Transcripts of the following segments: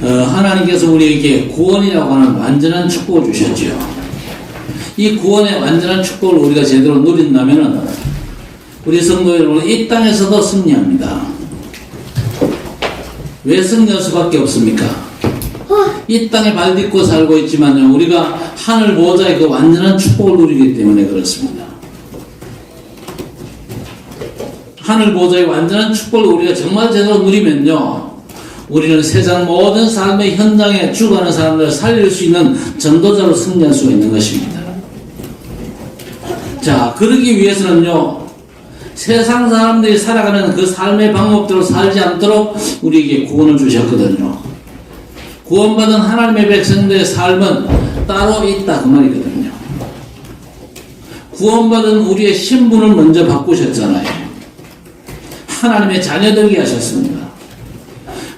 하나님께서 우리에게 구원이라고 하는 완전한 축복을 주셨죠. 이 구원의 완전한 축복을 우리가 제대로 누린다면 우리 성도 여러분 이 땅에서도 승리합니다. 왜 승리할 수밖에 없습니까? 이 땅에 발 딛고 살고 있지만요, 우리가 하늘 보호자의 그 완전한 축복을 누리기 때문에 그렇습니다. 하늘 보호자의 완전한 축복을 우리가 정말 제대로 누리면요, 우리는 세상 모든 삶의 현장에 죽어가는 사람들을 살릴 수 있는 전도자로 승리할 수가 있는 것입니다. 자, 그러기 위해서는요, 세상 사람들이 살아가는 그 삶의 방법대로 살지 않도록 우리에게 구원을 주셨거든요. 구원받은 하나님의 백성들의 삶은 따로 있다 그 말이거든요. 구원받은 우리의 신분을 먼저 바꾸셨잖아요. 하나님의 자녀되게 하셨습니다.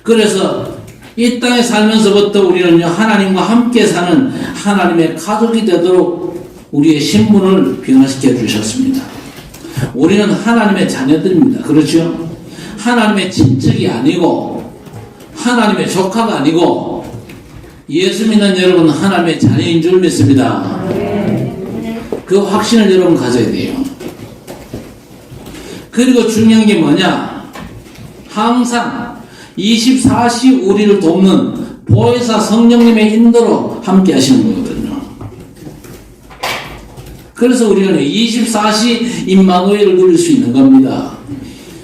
그래서 이 땅에 살면서부터 우리는요, 하나님과 함께 사는 하나님의 가족이 되도록 우리의 신분을 변화시켜 주셨습니다. 우리는 하나님의 자녀들입니다. 그렇죠? 하나님의 친척이 아니고 하나님의 조카가 아니고 예수 믿는 여러분은 하나님의 자녀인 줄 믿습니다. 그 확신을 여러분 가져야 돼요. 그리고 중요한 게 뭐냐? 항상 24시 우리를 돕는 보혜사 성령님의 인도로 함께 하시는 거거든요. 그래서 우리는 24시 임마누엘을 누릴 수 있는 겁니다.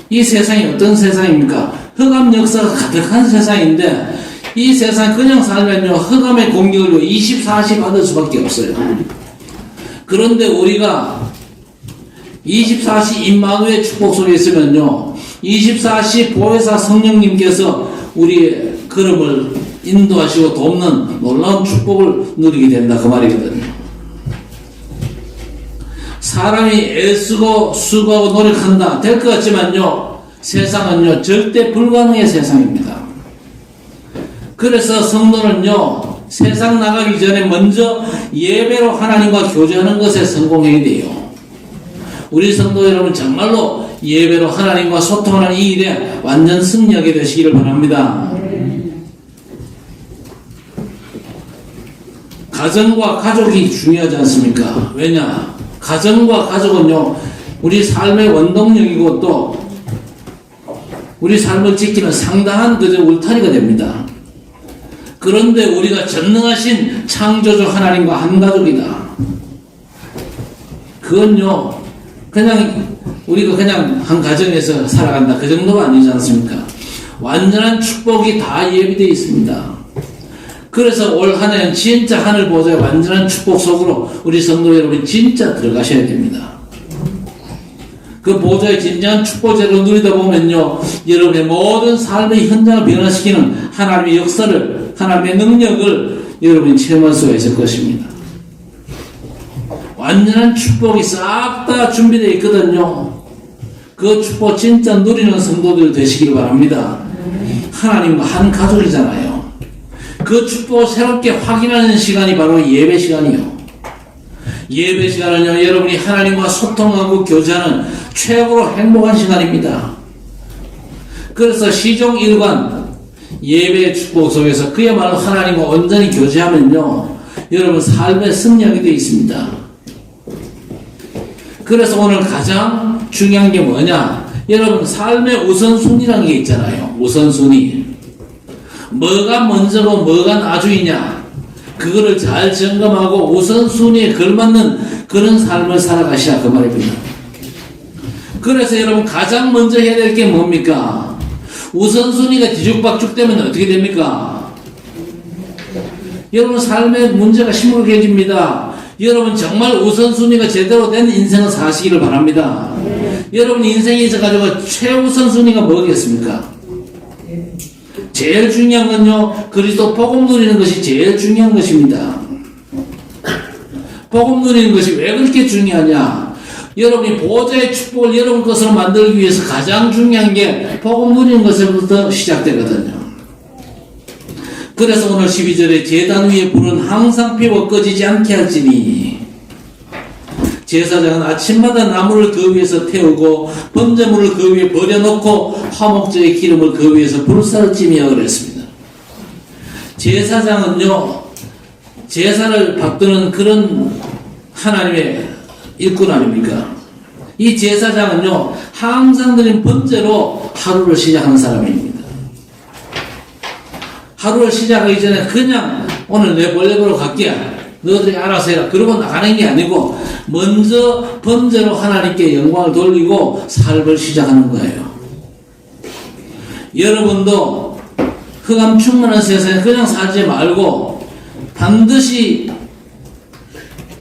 이 세상이 어떤 세상입니까? 흑암 역사가 가득한 세상인데 이 세상 그냥 살면요, 흑암의 공격을 24시 받을 수밖에 없어요. 그런데 우리가 24시 임마누엘 축복 속에 있으면요, 24시 보혜사 성령님께서 우리의 걸음을 인도하시고 돕는 놀라운 축복을 누리게 된다 그 말이거든요. 사람이 애쓰고 수고하고 노력한다 될 것 같지만요, 세상은요 절대 불가능의 세상입니다. 그래서 성도는요, 세상 나가기 전에 먼저 예배로 하나님과 교제하는 것에 성공해야 돼요. 우리 성도 여러분 정말로 예배로 하나님과 소통하는 이 일에 완전 승리하게 되시기를 바랍니다. 가정과 가족이 중요하지 않습니까? 왜냐? 가정과 가족은요, 우리 삶의 원동력이고 또 우리 삶을 지키는 상당한 그저 울타리가 됩니다. 그런데 우리가 전능하신 창조주 하나님과 한 가족이다. 그건요, 우리가 그냥 한 가정에서 살아간다 그 정도가 아니지 않습니까? 완전한 축복이 다 예비되어 있습니다. 그래서 올 한 해는 진짜 하늘 보호자의 완전한 축복 속으로 우리 성도 여러분 진짜 들어가셔야 됩니다. 그 보호자의 진정한 축복제를 누리다 보면요, 여러분의 모든 삶의 현장을 변화시키는 하나님의 역사를, 하나님의 능력을 여러분이 체험할 수가 있을 것입니다. 완전한 축복이 싹 다 준비되어 있거든요. 그 축복 진짜 누리는 성도들 되시길 바랍니다. 하나님과 한 가족이잖아요. 그 축복을 새롭게 확인하는 시간이 바로 예배 시간이요. 예배 시간은요, 여러분이 하나님과 소통하고 교제하는 최고로 행복한 시간입니다. 그래서 시종 일관 예배의 축복 속에서 그야말로 하나님과 온전히 교제하면요, 여러분 삶의 승리하게 되어 있습니다. 그래서 오늘 가장 중요한 게 뭐냐? 여러분 삶의 우선순위라는 게 있잖아요. 우선순위. 뭐가 먼저고 뭐가 나중이냐? 그거를 잘 점검하고 우선순위에 걸맞는 그런 삶을 살아가시라 그 말입니다. 그래서 여러분 가장 먼저 해야 될 게 뭡니까? 우선순위가 뒤죽박죽되면 어떻게 됩니까? 여러분 삶의 문제가 심각해집니다. 여러분 정말 우선순위가 제대로 된 인생을 사시기를 바랍니다. 여러분 인생에 있어가지고 최우선순위가 뭐겠습니까? 제일 중요한 건요, 그리스도 복음 누리는 것이 제일 중요한 것입니다. 복음 누리는 것이 왜 그렇게 중요하냐? 여러분이 보호자의 축복을 여러분 것으로 만들기 위해서 가장 중요한 게 복음 누리는 것에부터 시작되거든요. 그래서 오늘 12절에 제단 위에 불은 항상 피워 꺼지지 않게 할지니, 제사장은 아침마다 나무를 그 위에서 태우고 번제물을 그 위에 버려놓고 화목제의 기름을 그 위에서 불사를 찜이야 그랬습니다. 제사장은요, 제사를 받드는 그런 하나님의 일꾼 아닙니까? 이 제사장은요, 항상 드린 번제로 하루를 시작하는 사람입니다. 하루를 시작하기 전에 그냥 오늘 내 본래 보러 갈게, 너희들이 알아서 해라, 그러고 나가는 게 아니고 먼저 번제로 하나님께 영광을 돌리고 삶을 시작하는 거예요. 여러분도 흑암 충만한 세상에 그냥 살지 말고 반드시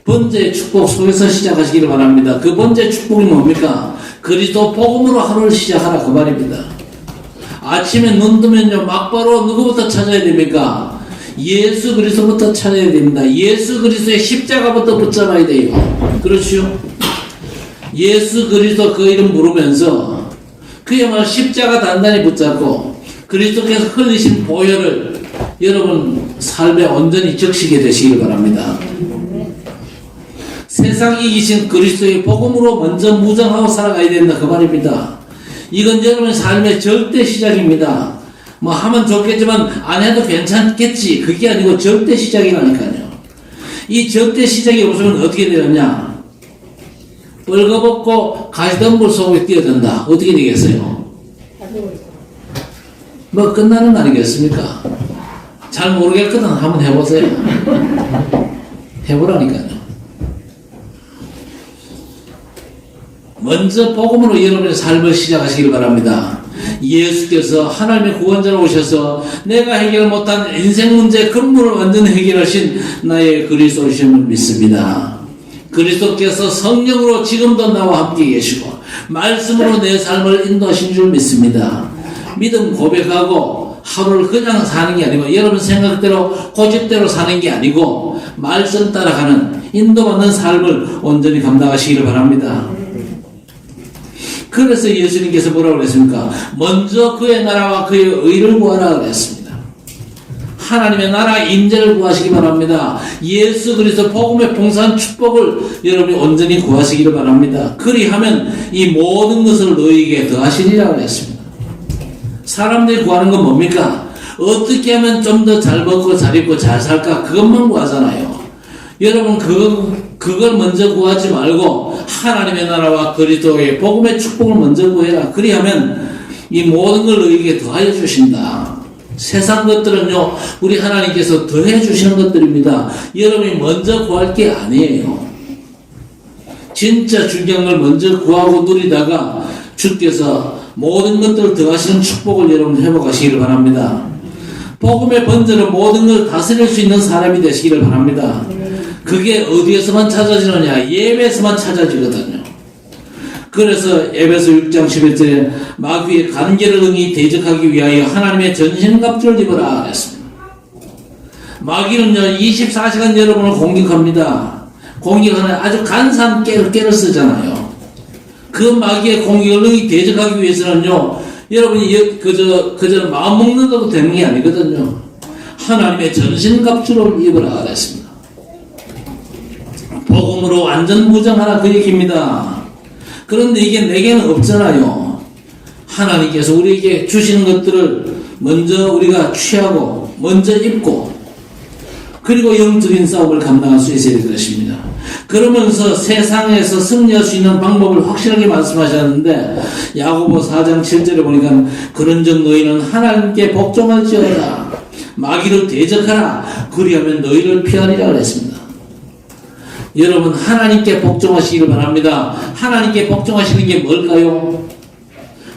번제의 축복 속에서 시작하시기를 바랍니다. 그 번제의 축복이 뭡니까? 그리스도 복음으로 하루를 시작하라, 그 말입니다. 아침에 눈 뜨면요, 막바로 누구부터 찾아야 됩니까? 예수 그리스도부터 찾아야 됩니다. 예수 그리스도의 십자가부터 붙잡아야 돼요. 그렇죠? 예수 그리스도 그 이름 부르면서 그야말로 십자가 단단히 붙잡고 그리스도께서 흘리신 보혈을 여러분 삶에 온전히 적시게 되시길 바랍니다. 세상 이기신 그리스도의 복음으로 먼저 무장하고 살아가야 된다, 그 말입니다. 이건 여러분 삶의 절대 시작입니다. 뭐 하면 좋겠지만 안 해도 괜찮겠지, 그게 아니고 절대 시작이라니까요. 이 절대 시작이 없으면 어떻게 되느냐? 벌거벗고 가시덤불 속에 뛰어든다. 어떻게 되겠어요? 뭐 끝나는 거 아니겠습니까? 잘 모르겠거든. 한번 해보세요. 해보라니까요. 먼저 복음으로 여러분의 삶을 시작하시길 바랍니다. 예수께서 하나님의 구원자로 오셔서 내가 해결 못한 인생 문제 근본을 완전히 해결하신 나의 그리스도심을 믿습니다. 그리스도께서 성령으로 지금도 나와 함께 계시고 말씀으로 내 삶을 인도하신 줄 믿습니다. 믿음 고백하고 하루를 그냥 사는 게 아니고 여러분 생각대로 고집대로 사는 게 아니고 말씀 따라가는 인도받는 삶을 온전히 감당하시기를 바랍니다. 그래서 예수님께서 뭐라고 그랬습니까? 먼저 그의 나라와 그의 의를 구하라 그랬습니다. 하나님의 나라 인재를 구하시기 바랍니다. 예수 그리스도 복음의 봉사한 축복을 여러분이 온전히 구하시기를 바랍니다. 그리하면 이 모든 것을 너희에게 더하시리라 그랬습니다. 사람들이 구하는 건 뭡니까? 어떻게 하면 좀 더 잘 먹고 잘 입고 잘 살까? 그것만 구하잖아요. 여러분 그걸 먼저 구하지 말고 하나님의 나라와 그리스도의 복음의 축복을 먼저 구해라. 그리하면 이 모든 걸 너희에게 더하여 주신다. 세상 것들은요, 우리 하나님께서 더해 주시는 것들입니다. 여러분이 먼저 구할 게 아니에요. 진짜 중요한 걸 먼저 구하고 누리다가 주께서 모든 것들을 더하시는 축복을 여러분 회복하시기를 바랍니다. 복음의 번제로 모든 걸 다스릴 수 있는 사람이 되시기를 바랍니다. 그게 어디에서만 찾아지느냐? 예배에서만 찾아지거든요. 그래서 에베소 6장 11절에 마귀의 간계를 응히 대적하기 위하여 하나님의 전신갑주를 입어라 했습니다. 마귀는요 24시간 여러분을 공격합니다. 공격하는 아주 간사한 깨를 쓰잖아요. 그 마귀의 공격을 응히 대적하기 위해서는요 여러분이 그저 마음 먹는다고 되는 게 아니거든요. 하나님의 전신갑주를 입어라 그랬습니다. 복음으로 완전 무장하라 그 얘기입니다. 그런데 이게 내게는 없잖아요. 하나님께서 우리에게 주시는 것들을 먼저 우리가 취하고 먼저 입고 그리고 영적인 싸움을 감당할 수 있어야 될 것입니다. 그러면서 세상에서 승리할 수 있는 방법을 확실하게 말씀하셨는데 야고보 4장 7절에 보니까 그런즉 너희는 하나님께 복종할지어다 마귀를 대적하라 그리하면 너희를 피하리라 그랬습니다. 여러분 하나님께 복종하시기를 바랍니다. 하나님께 복종하시는 게 뭘까요?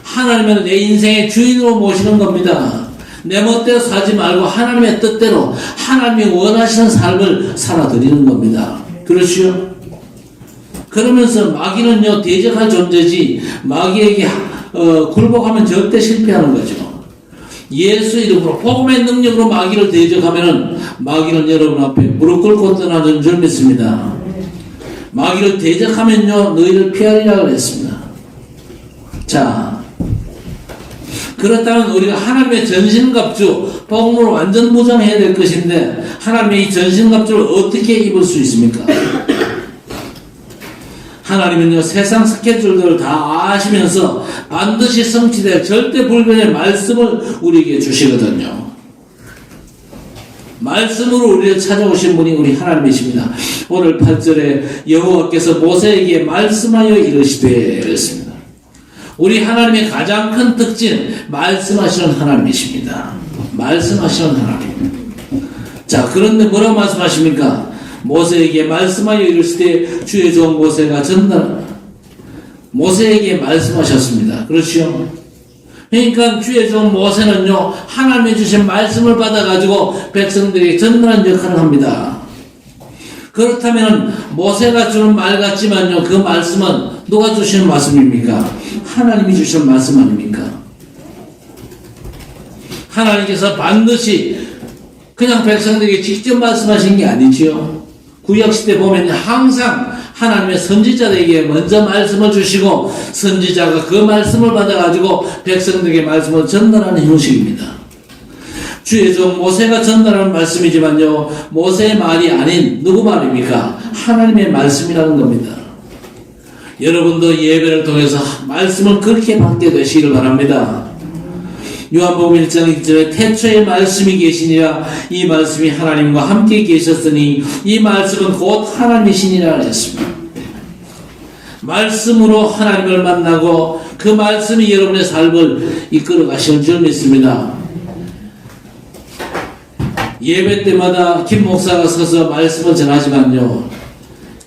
하나님은 내 인생의 주인으로 모시는 겁니다. 내 멋대로 살지 말고 하나님의 뜻대로 하나님이 원하시는 삶을 살아드리는 겁니다. 그렇죠? 그러면서 마귀는요 대적할 존재지 마귀에게 굴복하면 절대 실패하는 거죠. 예수 이름으로 복음의 능력으로 마귀를 대적하면은 마귀는 여러분 앞에 무릎 꿇고 떠나는 줄 믿습니다. 마귀를 대적하면요 너희를 피하리라 그랬습니다. 자, 그렇다면 우리가 하나님의 전신갑주 복음으로 완전 무장해야 될 것인데 하나님의 이 전신갑주를 어떻게 입을 수 있습니까? 하나님은요 세상 스케줄들을 다 아시면서 반드시 성취될 절대 불변의 말씀을 우리에게 주시거든요. 말씀으로 우리를 찾아오신 분이 우리 하나님이십니다. 오늘 8절에 여호와께서 모세에게 말씀하여 이르시되 그랬습니다. 우리 하나님의 가장 큰 특징, 말씀하시는 하나님이십니다. 말씀하시는 하나님. 자, 그런데 뭐라고 말씀하십니까? 모세에게 말씀하여 이르시되 주의 종 모세가 모세에게 말씀하셨습니다. 그렇죠? 그러니까 주의 종 모세는요, 하나님이 주신 말씀을 받아가지고 백성들에게 전달하는 역할을 합니다. 그렇다면 모세가 주는 말 같지만요, 그 말씀은 누가 주시는 말씀입니까? 하나님이 주신 말씀 아닙니까? 하나님께서 반드시 그냥 백성들에게 직접 말씀하신 게 아니지요. 구약시대 보면 항상 하나님의 선지자들에게 먼저 말씀을 주시고 선지자가 그 말씀을 받아가지고 백성들에게 말씀을 전달하는 형식입니다. 주의 종 모세가 전달하는 말씀이지만요, 모세의 말이 아닌 누구 말입니까? 하나님의 말씀이라는 겁니다. 여러분도 예배를 통해서 말씀을 그렇게 받게 되시기를 바랍니다. 요한복음 1장 1절에 태초에 말씀이 계시니라 이 말씀이 하나님과 함께 계셨으니 이 말씀은 곧 하나님이시니라 했습니다. 말씀으로 하나님을 만나고 그 말씀이 여러분의 삶을 이끌어 가시는 줄 믿습니다. 예배 때마다 김 목사가 서서 말씀을 전하지만요,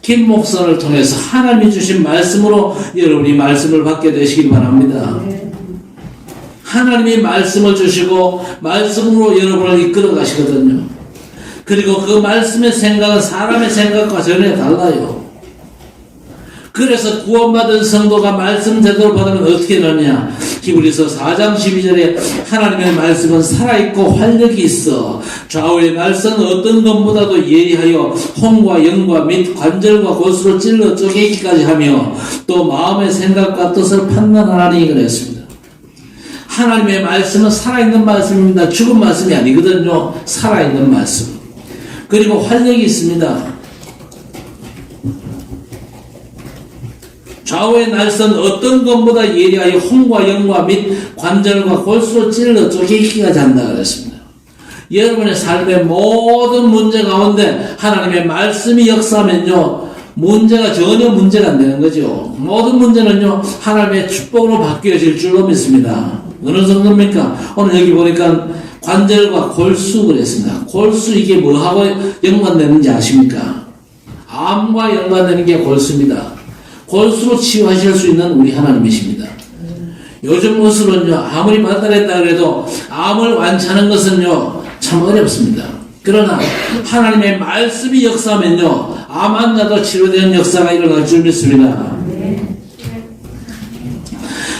김 목사를 통해서 하나님이 주신 말씀으로 여러분이 말씀을 받게 되시길 바랍니다. 하나님이 말씀을 주시고 말씀으로 여러분을 이끌어 가시거든요. 그리고 그 말씀의 생각은 사람의 생각과 전혀 달라요. 그래서 구원받은 성도가 말씀 제대로 받으면 어떻게 되느냐? 히브리서 4장 12절에 하나님의 말씀은 살아있고 활력이 있어 좌우의 말씀은 어떤 것보다도 예리하여 혼과 영과 및 관절과 골수로 찔러 쪼개기까지 하며 또 마음의 생각과 뜻을 판단하나니 그랬습니다. 하나님의 말씀은 살아있는 말씀입니다. 죽은 말씀이 아니거든요. 살아있는 말씀. 그리고 활력이 있습니다. 좌우의 날선 어떤 것보다 예리하여 혼과 영과 및 관절과 골수로 찔러 쪼개기까지 한다 그랬습니다. 여러분의 삶의 모든 문제 가운데 하나님의 말씀이 역사하면요, 문제가 전혀 문제가 안 되는 거죠. 모든 문제는요, 하나님의 축복으로 바뀌어질 줄로 믿습니다. 어느 정도입니까? 오늘 여기 보니까 관절과 골수 그랬습니다. 골수 이게 뭐하고 연관되는지 아십니까? 암과 연관되는 게 골수입니다. 골수로 치유하실 수 있는 우리 하나님이십니다. 요즘 것으로는요, 아무리 발달했다 그래도 암을 완치하는 것은요, 참 어렵습니다. 그러나 하나님의 말씀이 역사하면요, 암 환자도 치료되는 역사가 일어날 줄 믿습니다.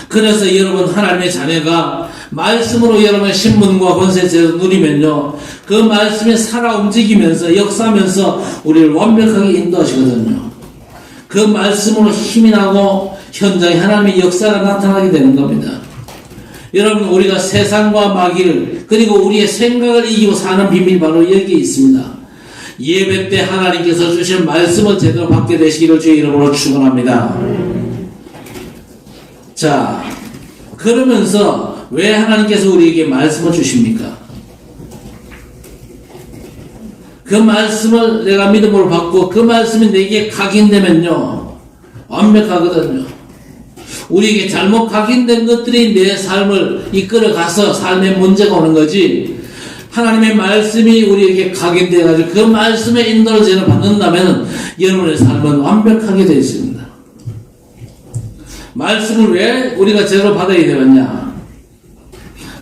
그래서 여러분 하나님의 자녀가 말씀으로 여러분의 신분과 권세를 누리면요, 그 말씀이 살아 움직이면서 역사하면서 우리를 완벽하게 인도하시거든요. 그 말씀으로 힘이 나고 현장에 하나님의 역사가 나타나게 되는 겁니다. 여러분, 우리가 세상과 마귀를 그리고 우리의 생각을 이기고 사는 비밀이 바로 여기에 있습니다. 예배 때 하나님께서 주신 말씀을 제대로 받게 되시기를 주의 이름으로 축원합니다. 자, 그러면서 왜 하나님께서 우리에게 말씀을 주십니까? 그 말씀을 내가 믿음으로 받고 그 말씀이 내게 각인되면요, 완벽하거든요. 우리에게 잘못 각인된 것들이 내 삶을 이끌어가서 삶에 문제가 오는 거지, 하나님의 말씀이 우리에게 각인되어가지고 그 말씀의 인도를 제대로 받는다면 여러분의 삶은 완벽하게 되어 있습니다. 말씀을 왜 우리가 제대로 받아야 되느냐?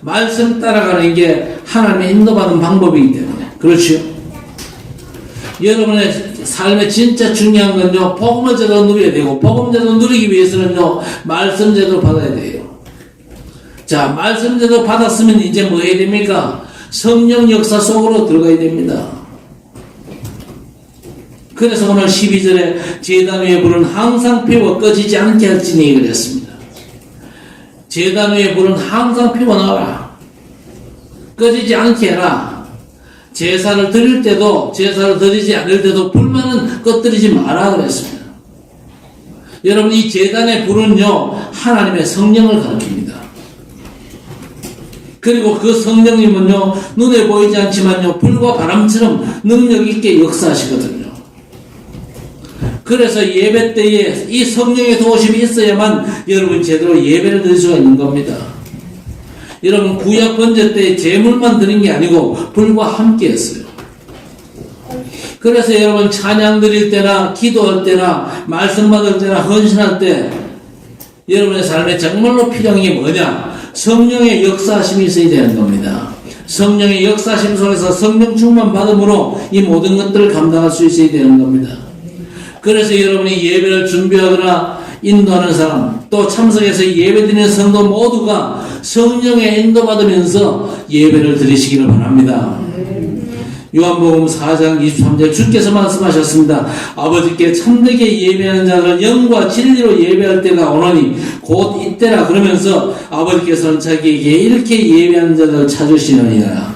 말씀 따라가는 게 하나님의 인도받는 방법이기 때문에. 그렇죠? 여러분의 삶에 진짜 중요한 건요, 복음을 제대로 누려야 되고, 복음 제대로 누리기 위해서는요, 말씀 제대로 받아야 돼요. 자, 말씀 제대로 받았으면 이제 뭐 해야 됩니까? 성령 역사 속으로 들어가야 됩니다. 그래서 오늘 12절에 제단 위에 불은 항상 피워 꺼지지 않게 할지니 그랬습니다. 제단 위에 불은 항상 피워나와라. 꺼지지 않게 해라. 제사를 드릴 때도, 제사를 드리지 않을 때도 불만은 꺼뜨리지 마라 그랬습니다. 여러분, 이 제단의 불은요, 하나님의 성령을 가리킵니다. 그리고 그 성령님은요, 눈에 보이지 않지만요, 불과 바람처럼 능력 있게 역사하시거든요. 그래서 예배 때에 이 성령의 도우심이 있어야만 여러분 제대로 예배를 드릴 수가 있는 겁니다. 여러분 구약 번제 때 제물만 드린 게 아니고 불과 함께 했어요. 그래서 여러분 찬양 드릴 때나 기도할 때나 말씀 받을 때나 헌신할 때 여러분의 삶에 정말로 필요한 게 뭐냐? 성령의 역사하심이 있어야 되는 겁니다. 성령의 역사하심 속에서 성령 충만 받음으로 이 모든 것들을 감당할 수 있어야 되는 겁니다. 그래서 여러분이 예배를 준비하거나 인도하는 사람, 또 참석해서 예배드리는 성도 모두가 성령의 인도받으면서 예배를 드리시기를 바랍니다. 요한복음 4장 23절 주께서 말씀하셨습니다. 아버지께 참되게 예배하는 자를 영과 진리로 예배할 때가 오노니 곧 이때라. 그러면서 아버지께서는 자기에게 이렇게 예배하는 자들을 찾으시느니라.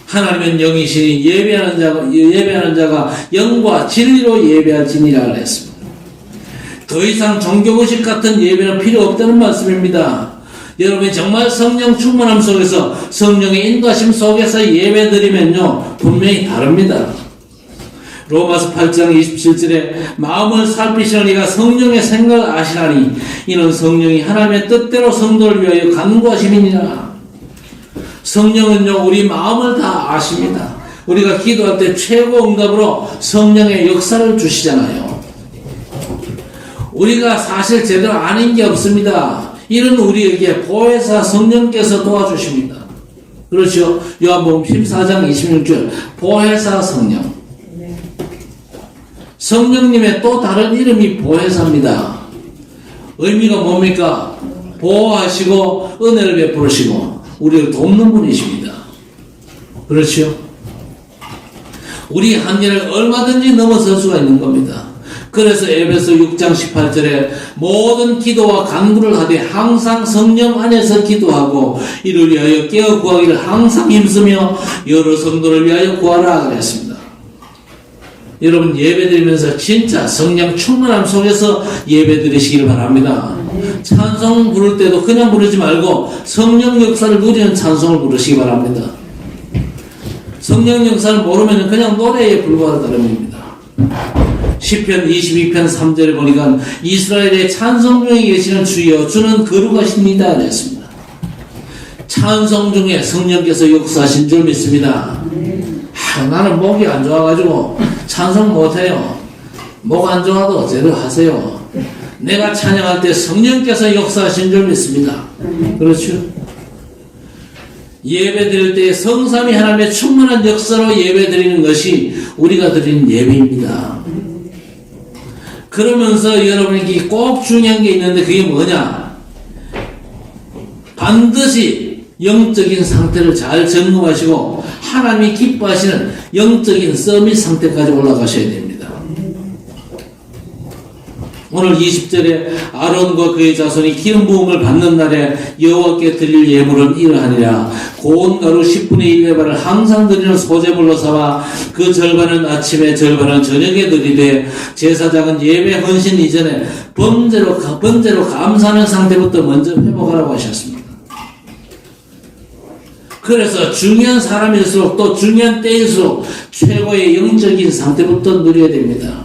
하나님은 영이시니 예배하는 자가 영과 진리로 예배할지니라 그랬습니다. 더 이상 종교의식 같은 예배는 필요 없다는 말씀입니다. 여러분이 정말 성령 충만함 속에서 성령의 인도하심 속에서 예배 드리면요 분명히 다릅니다. 로마서 8장 27절에 마음을 살피시는 이가 성령의 생각을 아시나니 이는 성령이 하나님의 뜻대로 성도를 위하여 간구하심이니라. 성령은요 우리 마음을 다 아십니다. 우리가 기도할 때 최고 응답으로 성령의 역사를 주시잖아요. 우리가 사실 제대로 아는 게 없습니다. 이런 우리에게 보혜사 성령께서 도와주십니다. 그렇죠? 요한복음 14장 26절 보혜사 성령. 성령님의 또 다른 이름이 보혜사입니다. 의미가 뭡니까? 보호하시고 은혜를 베푸시고 우리를 돕는 분이십니다. 그렇죠? 우리 한계를 얼마든지 넘어설 수가 있는 겁니다. 그래서 에베소 6장 18절에 모든 기도와 간구를 하되 항상 성령 안에서 기도하고 이를 위하여 깨어 구하기를 항상 힘쓰며 여러 성도를 위하여 구하라 그랬습니다. 여러분 예배드리면서 진짜 성령 충만함 속에서 예배드리시기를 바랍니다. 찬송 부를 때도 그냥 부르지 말고 성령 역사를 누리는 찬송을 부르시기 바랍니다. 성령 역사를 모르면 그냥 노래에 불과하다는 의미입니다. 시편 22편 3절에 보니까 이스라엘의 찬송 중에 계시는 주여 주는 거룩하십니다 그랬습니다. 찬송 중에 성령께서 역사하신 줄 믿습니다. 나는 목이 안 좋아가지고 찬송 못해요. 목 안 좋아도 제대로 하세요. 내가 찬양할 때 성령께서 역사하신 줄 믿습니다. 그렇죠? 예배 드릴 때 성삼위 하나님의 충만한 역사로 예배 드리는 것이 우리가 드리는 예배입니다. 그러면서 여러분에게 꼭 중요한 게 있는데 그게 뭐냐? 반드시 영적인 상태를 잘 점검하시고 하나님이 기뻐하시는 영적인 서밋 상태까지 올라가셔야 됩니다. 오늘 20절에 아론과 그의 자손이 기름 부음을 받는 날에 여호와께 드릴 예물은 이러하니라. 고운 가루 10분의 1의 발을 항상 드리는 소제물로 삼아 그 절반은 아침에 절반은 저녁에 드리되 제사장은 예배 헌신 이전에 번제로 감사하는 상태부터 먼저 회복하라고 하셨습니다. 그래서 중요한 사람일수록 또 중요한 때일수록 최고의 영적인 상태부터 누려야 됩니다.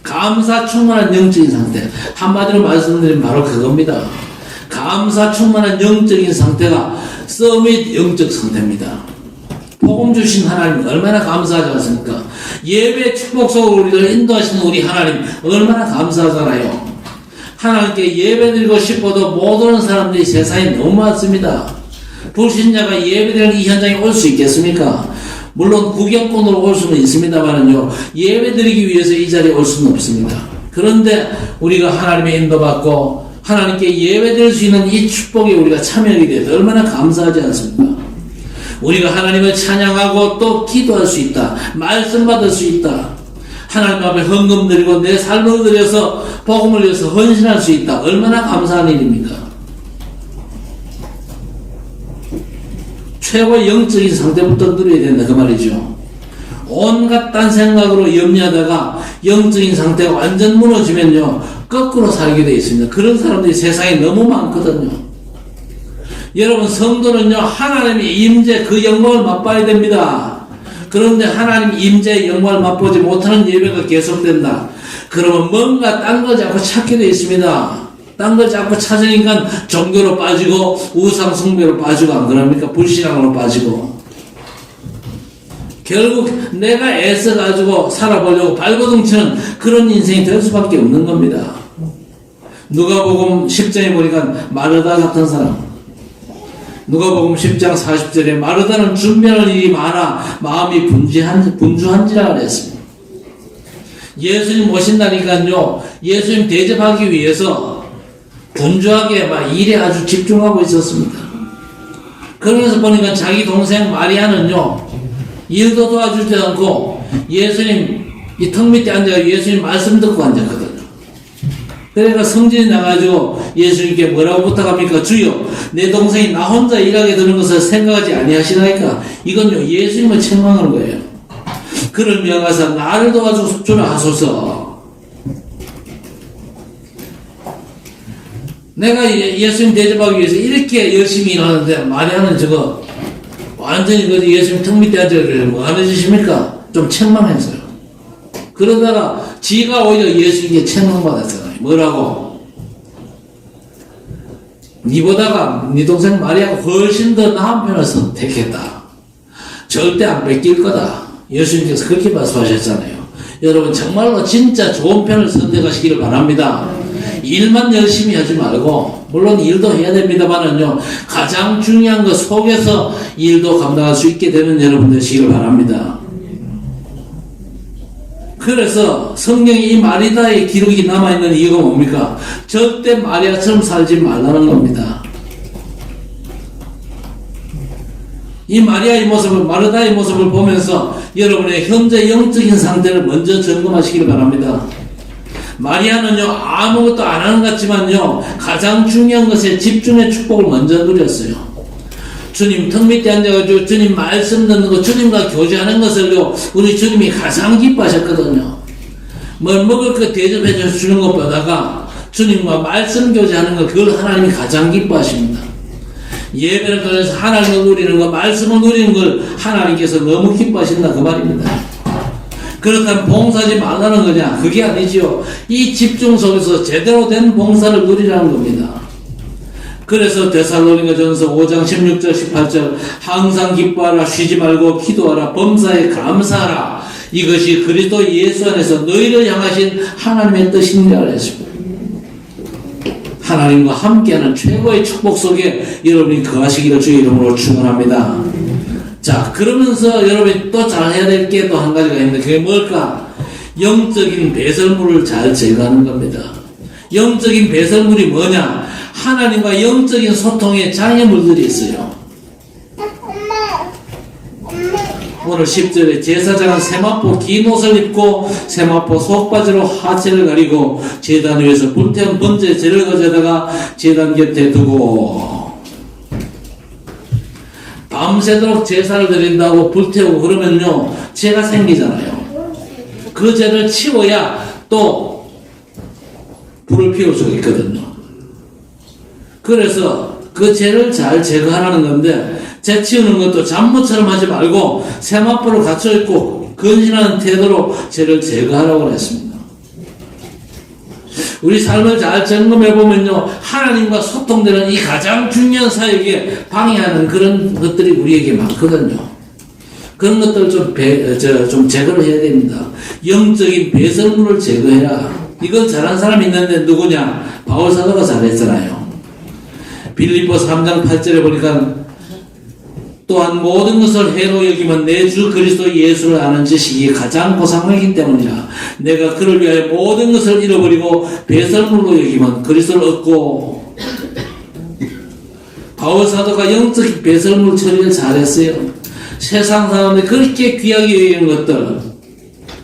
감사 충만한 영적인 상태. 한마디로 말씀드리면 바로 그겁니다. 감사 충만한 영적인 상태가 서밋 영적 상태입니다. 복음 주신 하나님 얼마나 감사하지 않습니까? 예배 축복 속으로 우리를 인도하시는 우리 하나님 얼마나 감사하잖아요. 하나님께 예배드리고 싶어도 못 오는 사람들이 세상에 너무 많습니다. 불신자가 예배드리는 이 현장에 올 수 있겠습니까? 물론 구경꾼으로 올 수는 있습니다만은요, 예배 드리기 위해서 이 자리에 올 수는 없습니다. 그런데 우리가 하나님의 인도받고 하나님께 예배 드릴 수 있는 이 축복에 우리가 참여하게 돼서 얼마나 감사하지 않습니까? 우리가 하나님을 찬양하고 또 기도할 수 있다. 말씀 받을 수 있다. 하나님 앞에 헌금 드리고 내 삶을 드려서 복음을 위해서 헌신할 수 있다. 얼마나 감사한 일입니까? 최고의 영적인 상태부터 누려야 된다 그 말이죠. 온갖 딴 생각으로 염려하다가 영적인 상태가 완전 무너지면요 거꾸로 살게 되어 있습니다. 그런 사람들이 세상에 너무 많거든요. 여러분, 성도는요, 하나님의 임재 그 영광을 맛봐야 됩니다. 그런데 하나님 임재의 영광을 맛보지 못하는 예배가 계속된다. 그러면 뭔가 딴 거 자꾸 찾게 되어 있습니다. 딴 걸 자꾸 찾으니까 종교로 빠지고 우상 숭배로 빠지고 안 그럽니까? 불신앙으로 빠지고. 결국 내가 애써가지고 살아보려고 발버둥치는 그런 인생이 될 수밖에 없는 겁니다. 누가복음 10장에 보니까 마르다 같은 사람, 누가복음 10장 40절에 마르다는 준비할 일이 많아 마음이 분주한지라 그랬습니다. 예수님 모신다니까요, 예수님 대접하기 위해서 분주하게 막 일에 아주 집중하고 있었습니다. 그러면서 보니까 자기 동생 마리아는요, 일도 도와주지 않고 예수님 이 턱 밑에 앉아 예수님 말씀 듣고 앉았거든요. 그러니까 성질이 나가지고 예수님께 뭐라고 부탁합니까? 주여, 내 동생이 나 혼자 일하게 되는 것을 생각하지 아니하시나이까? 이건요, 예수님을 책망하는 거예요. 그를 명하사 나를 도와주라 하소서. 내가 예수님 대접하기 위해서 이렇게 열심히 일하는데 마리아는 저거 완전히 그 예수님 턱 밑에 앉아서 뭐 하는 짓입니까? 좀 책망했어요. 그러다가 지가 오히려 예수님께 책망받았잖아요. 뭐라고? 니보다가 니 동생 마리아가 훨씬 더 나은 편을 선택했다. 절대 안 뺏길 거다. 예수님께서 그렇게 말씀하셨잖아요. 여러분, 정말로 진짜 좋은 편을 선택하시기를 바랍니다. 일만 열심히 하지 말고, 물론 일도 해야 됩니다만은요, 가장 중요한 것 속에서 일도 감당할 수 있게 되는 여러분 되시기를 바랍니다. 그래서 성경에 이 마리다의 기록이 남아있는 이유가 뭡니까? 절대 마리아처럼 살지 말라는 겁니다. 이 마리아의 모습을, 마르다의 모습을 보면서 여러분의 현재 영적인 상태를 먼저 점검하시길 바랍니다. 마리아는요, 아무것도 안 하는 것 같지만요, 가장 중요한 것에 집중의 축복을 먼저 누렸어요. 주님 턱 밑에 앉아가지고 주님 말씀 듣는 거, 주님과 교제하는 것을요, 우리 주님이 가장 기뻐하셨거든요. 뭘 먹을 거 대접해 주는 것보다가 주님과 말씀 교제하는 거, 그걸 하나님이 가장 기뻐하십니다. 예배를 통해서 하나님을 누리는 거, 말씀을 누리는 걸 하나님께서 너무 기뻐하신다 그 말입니다. 그렇다면 봉사하지 말라는 거냐? 그게 아니지요. 이 집중 속에서 제대로 된 봉사를 누리라는 겁니다. 그래서 데살로니가전서 5장 16절 18절 항상 기뻐하라, 쉬지 말고 기도하라, 범사에 감사하라, 이것이 그리스도 예수 안에서 너희를 향하신 하나님의 뜻이니라 그랬습니다. 하나님과 함께하는 최고의 축복 속에 여러분이 거하시기를 주의 이름으로 축원합니다. 자, 그러면서 여러분이 또 잘해야 될 게 또 한 가지가 있는데 그게 뭘까? 영적인 배설물을 잘 제거하는 겁니다. 영적인 배설물이 뭐냐? 하나님과 영적인 소통에 장애물들이 있어요. 오늘 10절에 제사장은 세마포 긴 옷을 입고 세마포 속바지로 하체를 가리고 제단 위에서 불태운 번제 재를 가져다가 제단 곁에 두고 밤새도록 제사를 드린다고 불태우고 그러면요, 죄가 생기잖아요. 그 죄를 치워야 또 불을 피울 수 있거든요. 그래서 그 죄를 잘 제거하라는 건데, 죄 치우는 것도 잠못처럼 하지 말고 세마포를 갖춰 입고 근신하는 태도로 죄를 제거하라고 했습니다. 우리 삶을 잘 점검해 보면요, 하나님과 소통되는 이 가장 중요한 사역에 방해하는 그런 것들이 우리에게 많거든요. 그런 것들을 좀 제거를 해야 됩니다. 영적인 배설물을 제거해라. 이걸 잘한 사람이 있는데 누구냐? 바울 사도가 잘했잖아요. 빌립보 3장 8절에 보니까 또한 모든 것을 해로 여기면 내 주 그리스도 예수를 아는 지식이 가장 고상하기 때문이라. 내가 그를 위하여 모든 것을 잃어버리고 배설물로 여기면 그리스도를 얻고. 바울 사도가 영적 배설물 처리를 잘했어요. 세상 사람들이 그렇게 귀하게 여기는 것들,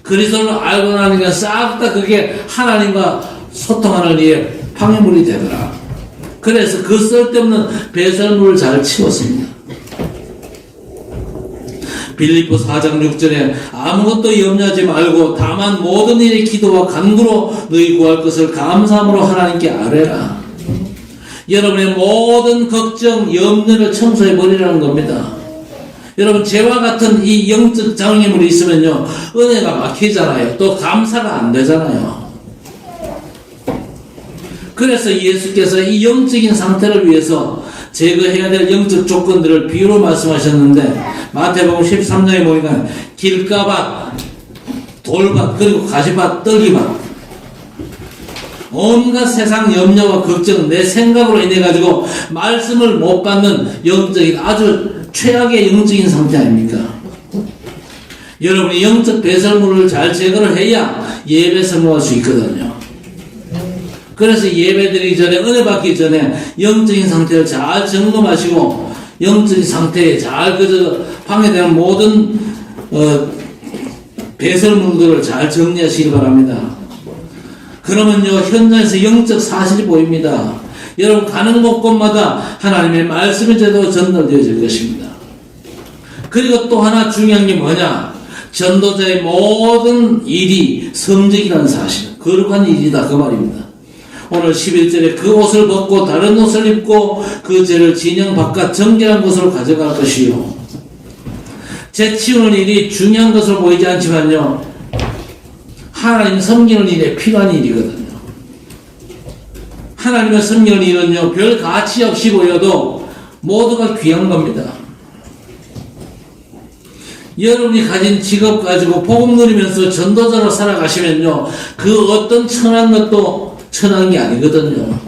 그리스도를 알고 나니까 싹 다 그게 하나님과 소통하는 일에 방해물이 되더라. 그래서 그 쓸데없는 배설물을 잘 치웠습니다. 빌립보 4장 6절에 아무것도 염려하지 말고 다만 모든 일에 기도와 간구로 너희 구할 것을 감사함으로 하나님께 아뢰라. 여러분의 모든 걱정, 염려를 청소해 버리라는 겁니다. 여러분, 죄와 같은 이 영적 장애물이 있으면요, 은혜가 막히잖아요. 또 감사가 안 되잖아요. 그래서 예수께서 이 영적인 상태를 위해서 제거해야 될 영적 조건들을 비유로 말씀하셨는데, 마태복음 13장에 보니까 길가밭, 돌밭, 그리고 가시밭, 떨기밭, 온갖 세상 염려와 걱정, 내 생각으로 인해 가지고 말씀을 못 받는 영적인 아주 최악의 영적인 상태 아닙니까? 여러분이 영적 배설물을 잘 제거를 해야 예배 성공할 수 있거든요. 그래서 예배 드리기 전에, 은혜 받기 전에 영적인 상태를 잘 점검하시고 영적인 상태에 잘 방해되는 모든 배설물들을 잘 정리하시기 바랍니다. 그러면요, 현장에서 영적 사실이 보입니다. 여러분, 가는 곳곳마다 하나님의 말씀이 제대로 전달되어질 것입니다. 그리고 또 하나 중요한 게 뭐냐? 전도자의 모든 일이 성적이라는 사실, 거룩한 일이다, 그 말입니다. 오늘 11절에 그 옷을 벗고 다른 옷을 입고 그 죄를 진영 바깥 정결한 곳으로 가져갈 것이요. 재치우는 일이 중요한 것으로 보이지 않지만요, 하나님 섬기는 일에 필요한 일이거든요. 하나님을 섬기는 일은요, 별 가치 없이 보여도 모두가 귀한 겁니다. 여러분이 가진 직업 가지고 복음 누리면서 전도자로 살아가시면요, 그 어떤 천한 것도 천한 게 아니거든요.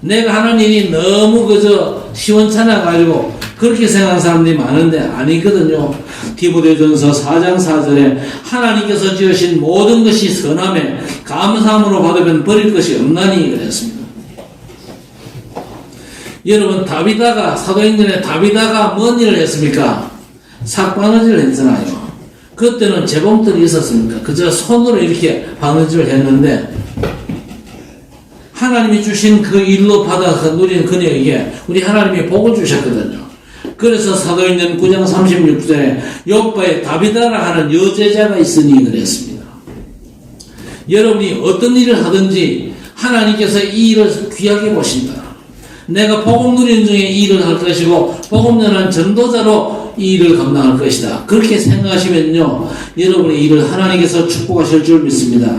내가 하는 일이 너무 그저 시원찮아가지고 그렇게 생각하는 사람들이 많은데 아니거든요. 디모데전서 4장 4절에 하나님께서 지으신 모든 것이 선함에 감사함으로 받으면 버릴 것이 없나니 그랬습니다. 여러분, 사도행전에 다비다가 뭔 일을 했습니까? 삭바느질을 했잖아요. 그때는 재봉틀이 있었습니까? 그저 손으로 이렇게 바느질을 했는데, 하나님이 주신 그 일로 받아서 누리는 그녀에게 우리 하나님이 복을 주셨거든요. 그래서 사도행전 9장 36절에 욥바에 다비다라 하는 여제자가 있으니 그랬습니다. 여러분이 어떤 일을 하든지 하나님께서 이 일을 귀하게 보신다. 내가 복음 누리는 중에 이 일을 할 것이고 복음 전한 전도자로 이 일을 감당할 것이다. 그렇게 생각하시면요, 여러분의 일을 하나님께서 축복하실 줄 믿습니다.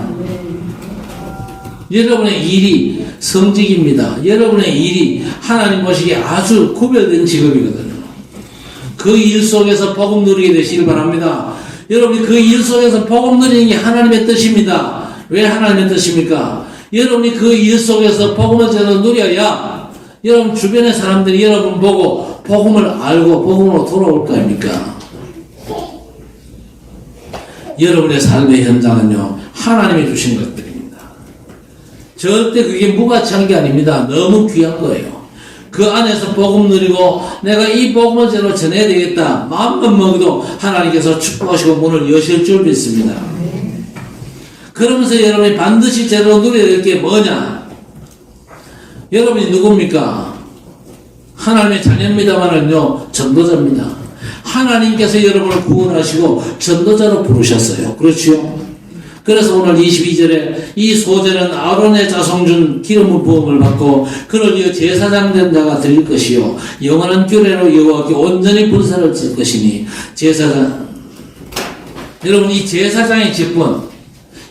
여러분의 일이 성직입니다. 여러분의 일이 하나님 보시기에 아주 구별된 직업이거든요. 그 일 속에서 복음 누리게 되시길 바랍니다. 여러분이 그 일 속에서 복음 누리는 게 하나님의 뜻입니다. 왜 하나님의 뜻입니까? 여러분이 그 일 속에서 복음을 제대로 누려야 여러분 주변의 사람들이 여러분 보고 복음을 알고 복음으로 돌아올 거 아닙니까? 여러분의 삶의 현장은요, 하나님이 주신 것들입니다. 절대 그게 무가치한 게 아닙니다. 너무 귀한 거예요. 그 안에서 복음 누리고 내가 이 복음을 제대로 전해야 되겠다 마음만 먹어도 하나님께서 축복하시고 문을 여실 줄 믿습니다. 그러면서 여러분이 반드시 제대로 누려야 될 게 뭐냐? 여러분이 누굽니까? 하나님의 자녀입니다만은요, 전도자입니다. 하나님께서 여러분을 구원하시고 전도자로 부르셨어요. 그렇죠? 그래서 오늘 22절에 이 소재는 아론의 자손 중 기름 부음을 받고 그를 위해 제사장 된 자가 드릴 것이요 영원한 규례로 여호와께 온전히 분사를 질 것이니 제사장, 여러분 이 제사장의 직분,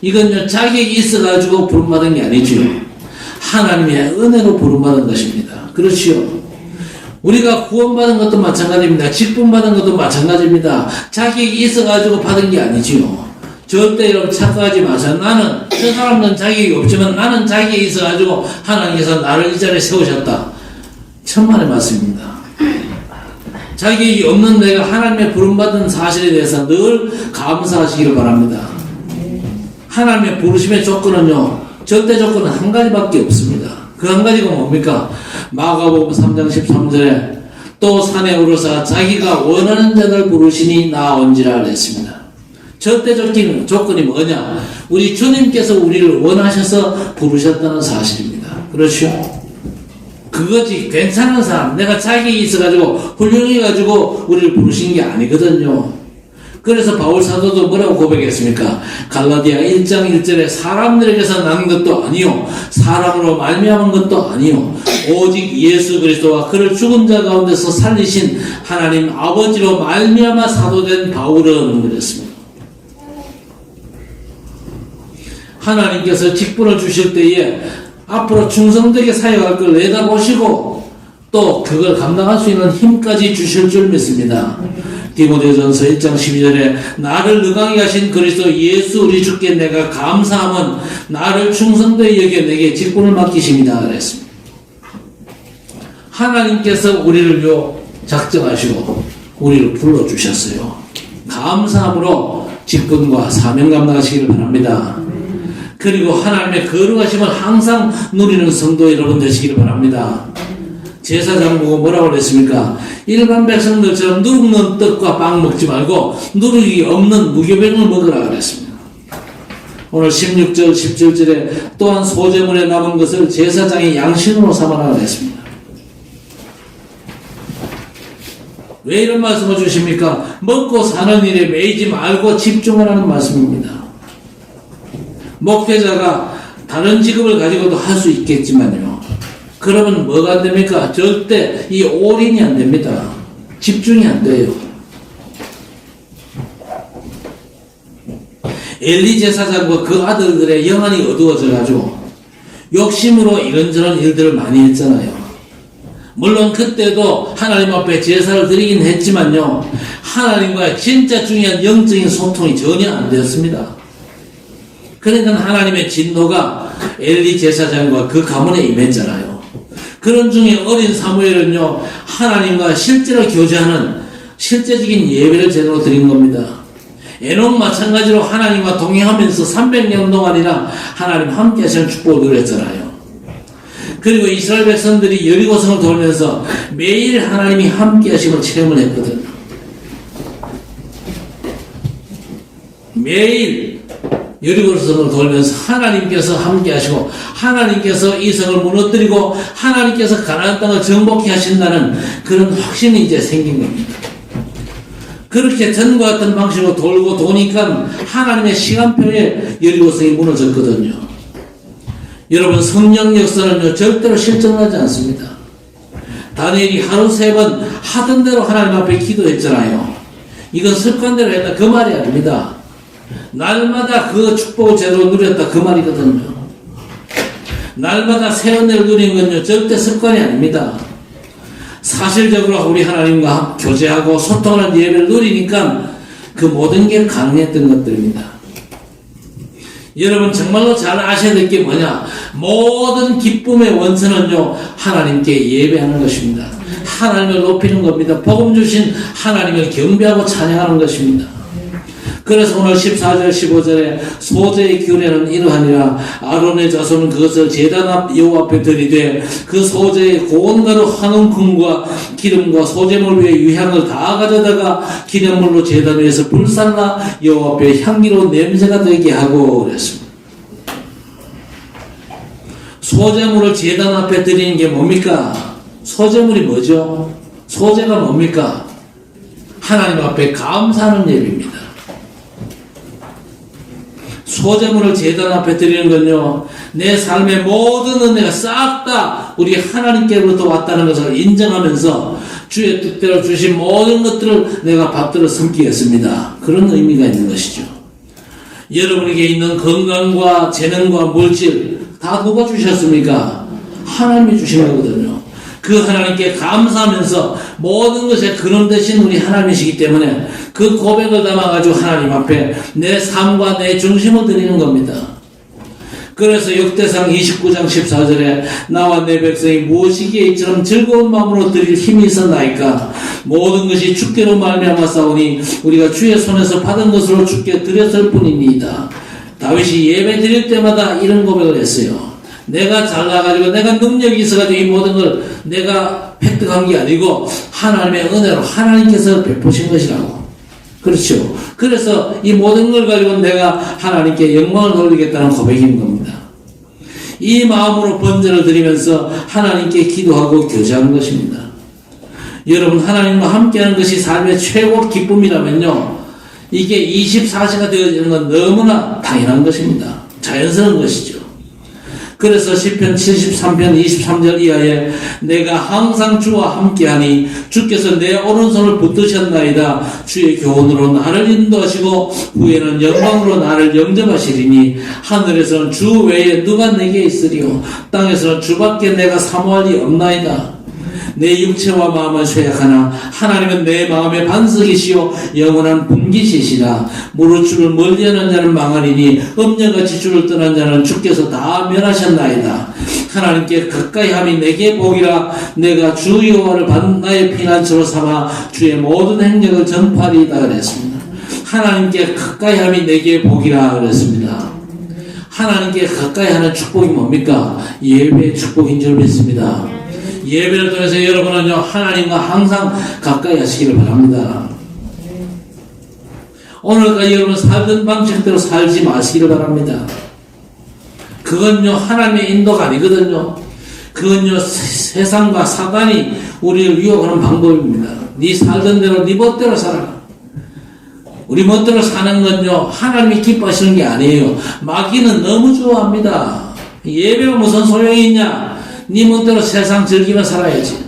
이건요 자격이 있어가지고 부름받은 게 아니죠. 하나님의 은혜로 부름받은 것입니다. 그렇지요? 우리가 구원받은 것도 마찬가지입니다. 직분받은 것도 마찬가지입니다. 자격이 있어가지고 받은 게 아니지요. 절대 여러분 착각하지 마세요. 저 사람은 자격이 없지만 나는 자격이 있어가지고 하나님께서 나를 이 자리에 세우셨다. 천만의 말씀입니다. 자격이 없는 내가 하나님의 부름받은 사실에 대해서 늘 감사하시기를 바랍니다. 하나님의 부르심의 조건은요, 절대 조건은 한 가지밖에 없습니다. 그 한 가지가 뭡니까? 마가복음 3장 13절에 또 산에 오르사 자기가 원하는 자들 부르시니 나온지라 그랬습니다. 절대적인 조건이 뭐냐? 우리 주님께서 우리를 원하셔서 부르셨다는 사실입니다. 그렇죠? 그거지. 괜찮은 사람, 내가 자격이 있어가지고 훌륭해가지고 우리를 부르신 게 아니거든요. 그래서 바울 사도도 뭐라고 고백했습니까? 갈라디아 1장 1절에 사람들에게서 난 것도 아니요 사람으로 말미암은 것도 아니요 오직 예수 그리스도와 그를 죽은 자 가운데서 살리신 하나님 아버지로 말미암아 사도된 바울은 그랬습니다. 하나님께서 직분을 주실 때에 앞으로 충성되게 사역할 걸 내다보시고 또 그걸 감당할 수 있는 힘까지 주실 줄 믿습니다. 디모데전서 1장 12절에 나를 능하게 하신 그리스도 예수 우리 주께 내가 감사함은 나를 충성되게 여겨 내게 직분을 맡기십니다 그랬습니다. 하나님께서 우리를 작정하시고 우리를 불러주셨어요. 감사함으로 직분과 사명 감당하시기를 바랍니다. 그리고 하나님의 거룩하심을 항상 누리는 성도 여러분 되시기를 바랍니다. 제사장 보고 뭐라고 그랬습니까? 일반 백성들처럼 누룩는 떡과 빵 먹지 말고 누룩이 없는 무교병을 먹으라 그랬습니다. 오늘 16절 17절에 또한 소제물에 남은 것을 제사장이 양식으로 삼아라 그랬습니다. 왜 이런 말씀을 주십니까? 먹고 사는 일에 매이지 말고 집중하라는 말씀입니다. 목회자가 다른 직업을 가지고도 할 수 있겠지만요. 그러면 뭐가 안 됩니까? 절대 이 올인이 안 됩니다. 집중이 안 돼요. 엘리 제사장과 그 아들들의 영안이 어두워져가지고 욕심으로 이런저런 일들을 많이 했잖아요. 물론 그때도 하나님 앞에 제사를 드리긴 했지만요. 하나님과의 진짜 중요한 영적인 소통이 전혀 안 되었습니다. 그러니까 하나님의 진노가 엘리 제사장과 그 가문에 임했잖아요. 그런 중에 어린 사무엘은요, 하나님과 실제로 교제하는 실제적인 예배를 제대로 드린 겁니다. 에녹 마찬가지로 하나님과 동행하면서 300년 동안이나 하나님 함께 하시는 축복을 누렸잖아요. 그리고 이스라엘 백성들이 여리고성을 돌면서 매일 하나님이 함께 하심을 체험을 했거든요. 매일 여리고성을 돌면서 하나님께서 함께 하시고 하나님께서 이 성을 무너뜨리고 하나님께서 가나안 땅을 정복해 하신다는 그런 확신이 이제 생긴 겁니다. 그렇게 전과 같은 방식으로 돌고 도니까 하나님의 시간표에 여리고성이 무너졌거든요. 여러분, 성령 역사는요 절대로 실증나지 않습니다. 다니엘이 하루 3번 하던 대로 하나님 앞에 기도했잖아요. 이건 습관대로 했다 그 말이 아닙니다. 날마다 그 축복을 제대로 누렸다 그 말이거든요. 날마다 새 은혜를 누리는 건요 절대 습관이 아닙니다. 사실적으로 우리 하나님과 교제하고 소통하는 예배를 누리니까 그 모든 게 가능했던 것들입니다. 여러분 정말로 잘 아셔야 될 게 뭐냐? 모든 기쁨의 원천은요 하나님께 예배하는 것입니다. 하나님을 높이는 겁니다. 복음 주신 하나님을 경배하고 찬양하는 것입니다. 그래서 오늘 14절 15절에 소제의 규례는 이러하니라. 아론의 자손은 그것을 제단 앞 여호와 앞에 들이되 그 소제의 고운 가루 한 움큼과 기름과 소제물 위에 유향을 다 가져다가 기념물로 제단 위에서 불살라 여호와 앞에 향기로운 냄새가 되게 하고 그랬습니다. 소제물을 제단 앞에 드리는 게 뭡니까? 소제물이 뭐죠? 소제가 뭡니까? 하나님 앞에 감사하는 예배입니다. 소제물을 제단 앞에 드리는 건요, 내 삶의 모든 은혜가 싹 다 우리 하나님께로부터 왔다는 것을 인정하면서 주의 뜻대로 주신 모든 것들을 내가 받들어 섬기겠습니다. 그런 의미가 있는 것이죠. 여러분에게 있는 건강과 재능과 물질 다 누가 주셨습니까? 하나님이 주신 거거든요. 그 하나님께 감사하면서 모든 것의 근원 되신 우리 하나님이시기 때문에 그 고백을 담아가지고 하나님 앞에 내 삶과 내 중심을 드리는 겁니다. 그래서 역대상 29장 14절에 나와 내 백성이 무엇이기에 이처럼 즐거운 마음으로 드릴 힘이 있었나이까? 모든 것이 주께로 말미암아 싸우니 우리가 주의 손에서 받은 것으로 주께 드렸을 뿐입니다. 다윗이 예배 드릴 때마다 이런 고백을 했어요. 내가 잘나가지고 내가 능력이 있어가지고 이 모든 걸 내가 획득한 게 아니고 하나님의 은혜로 하나님께서 베푸신 것이라고. 그렇죠. 그래서 이 모든 걸 가지고 내가 하나님께 영광을 돌리겠다는 고백인 겁니다. 이 마음으로 번제를 드리면서 하나님께 기도하고 교제하는 것입니다. 여러분, 하나님과 함께하는 것이 삶의 최고 기쁨이라면요, 이게 24시가 되어지는 건 너무나 당연한 것입니다. 자연스러운 것이죠. 그래서 시편 73편 23절 이하에 내가 항상 주와 함께하니 주께서 내 오른손을 붙드셨나이다. 주의 교훈으로 나를 인도하시고 후에는 영광으로 나를 영접하시리니 하늘에서는 주 외에 누가 내게 있으리요 땅에서는 주밖에 내가 사모할 리 없나이다. 내 육체와 마음은 쇠약하나 하나님은 내 마음의 반석이시요 영원한 분기시시라. 무릇 주를 멀리하는 자는 망하리니 음녀같이 주를 떠난 자는 주께서 다 멸하셨나이다. 하나님께 가까이 함이 내게 복이라. 내가 주 여호와를 나의 피난처로 삼아 주의 모든 행적을 전파리이다 그랬습니다. 하나님께 가까이 함이 내게 복이라 그랬습니다. 하나님께 가까이 하는 축복이 뭡니까? 예배의 축복인 줄 믿습니다. 예배를 통해서 여러분은요 하나님과 항상 가까이 하시기를 바랍니다. 오늘까지 여러분 살던 방식대로 살지 마시기를 바랍니다. 그건요 하나님의 인도가 아니거든요. 그건요 세상과 사단이 우리를 유혹하는 방법입니다. 네 살던 대로 네 멋대로 살아라. 우리 멋대로 사는 건요 하나님이 기뻐하시는 게 아니에요. 마귀는 너무 좋아합니다. 예배가 무슨 소용이 있냐? 네 멋대로 세상 즐기며 살아야지.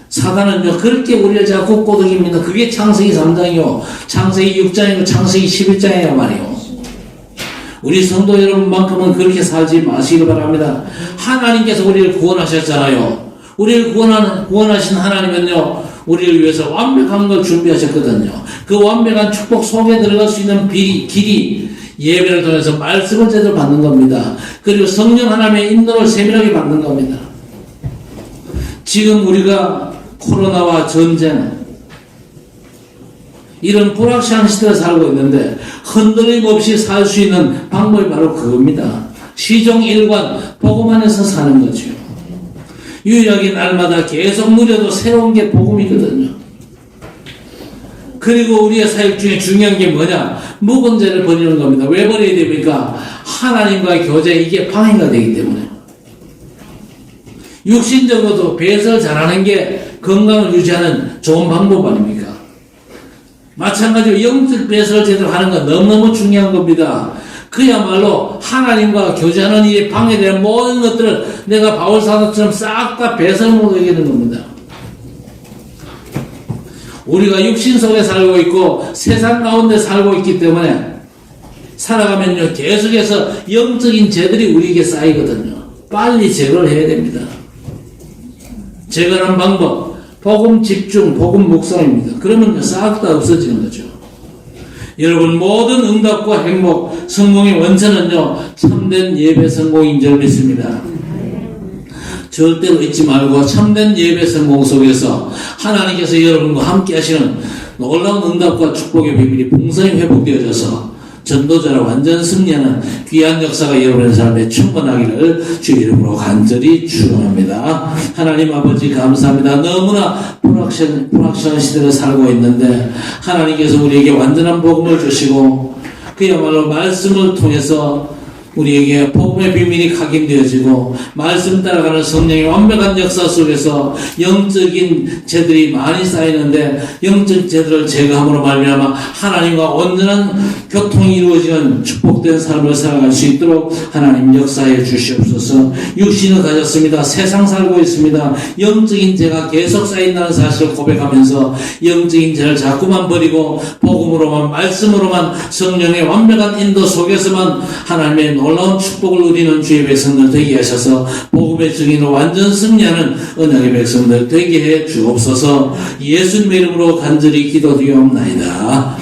사단은요 그렇게 우리를 자꾸 꼬드깁니다. 그게 창세기 3장이요 창세기 6장이고 창세기 11장이란 말이에요. 우리 성도 여러분만큼은 그렇게 살지 마시기 바랍니다. 하나님께서 우리를 구원하셨잖아요. 우리를 구원하신 하나님은요 우리를 위해서 완벽한 걸 준비하셨거든요. 그 완벽한 축복 속에 들어갈 수 있는 길이 예배를 통해서 말씀을 제대로 받는 겁니다. 그리고 성령 하나님의 인도를 세밀하게 받는 겁니다. 지금 우리가 코로나와 전쟁 이런 불확실한 시대에 살고 있는데 흔들림 없이 살 수 있는 방법이 바로 그겁니다. 시종일관 복음 안에서 사는 거죠. 유일하게 날마다 계속 누려도 새로운 게 복음이거든요. 그리고 우리의 사역 중에 중요한 게 뭐냐? 묵은 죄를 버리는 겁니다. 왜 버려야 됩니까? 하나님과의 교제 이게 방해가 되기 때문에. 육신적으로도 배설 잘하는 게 건강을 유지하는 좋은 방법 아닙니까? 마찬가지로 영적 배설을 제대로 하는 건 너무너무 중요한 겁니다. 그야말로 하나님과 교제하는 일에 방해되는 모든 것들을 내가 바울사도처럼 싹 다 배설하고 되는 겁니다. 우리가 육신 속에 살고 있고 세상 가운데 살고 있기 때문에 살아가면요 계속해서 영적인 죄들이 우리에게 쌓이거든요. 빨리 제거를 해야 됩니다. 제거하는 방법 복음 집중, 복음 묵상입니다. 그러면 싹 다 없어지는 거죠. 여러분 모든 응답과 행복, 성공의 원천은요 참된 예배 성공인 줄 믿습니다. 절대로 잊지 말고 참된 예배 성공 속에서 하나님께서 여러분과 함께 하시는 놀라운 응답과 축복의 비밀이 풍성히 회복되어져서 전도자로 완전 승리하는 귀한 역사가 여러분의 삶에 충만하기를 주 이름으로 간절히 축원합니다. 하나님 아버지 감사합니다. 너무나 불확실한 시대를 살고 있는데 하나님께서 우리에게 완전한 복음을 주시고 그야말로 말씀을 통해서 우리에게 복음의 비밀이 각인되어지고 말씀 따라가는 성령의 완벽한 역사 속에서 영적인 죄들이 많이 쌓이는데 영적 죄들을 제거함으로 말미암아 하나님과 온전한 교통이 이루어지는 축복된 삶을 살아갈 수 있도록 하나님 역사해 주시옵소서. 육신을 가졌습니다. 세상 살고 있습니다. 영적인 죄가 계속 쌓인다는 사실을 고백하면서 영적인 죄를 자꾸만 버리고 복음으로만 말씀으로만 성령의 완벽한 인도 속에서만 하나님의 놀라운 축복을 누리는 주의 백성들 되게 하셔서 복음의 증인으로 완전 승리하는 언약의 백성들 되게 해 주옵소서. 예수님의 이름으로 간절히 기도드리옵나이다.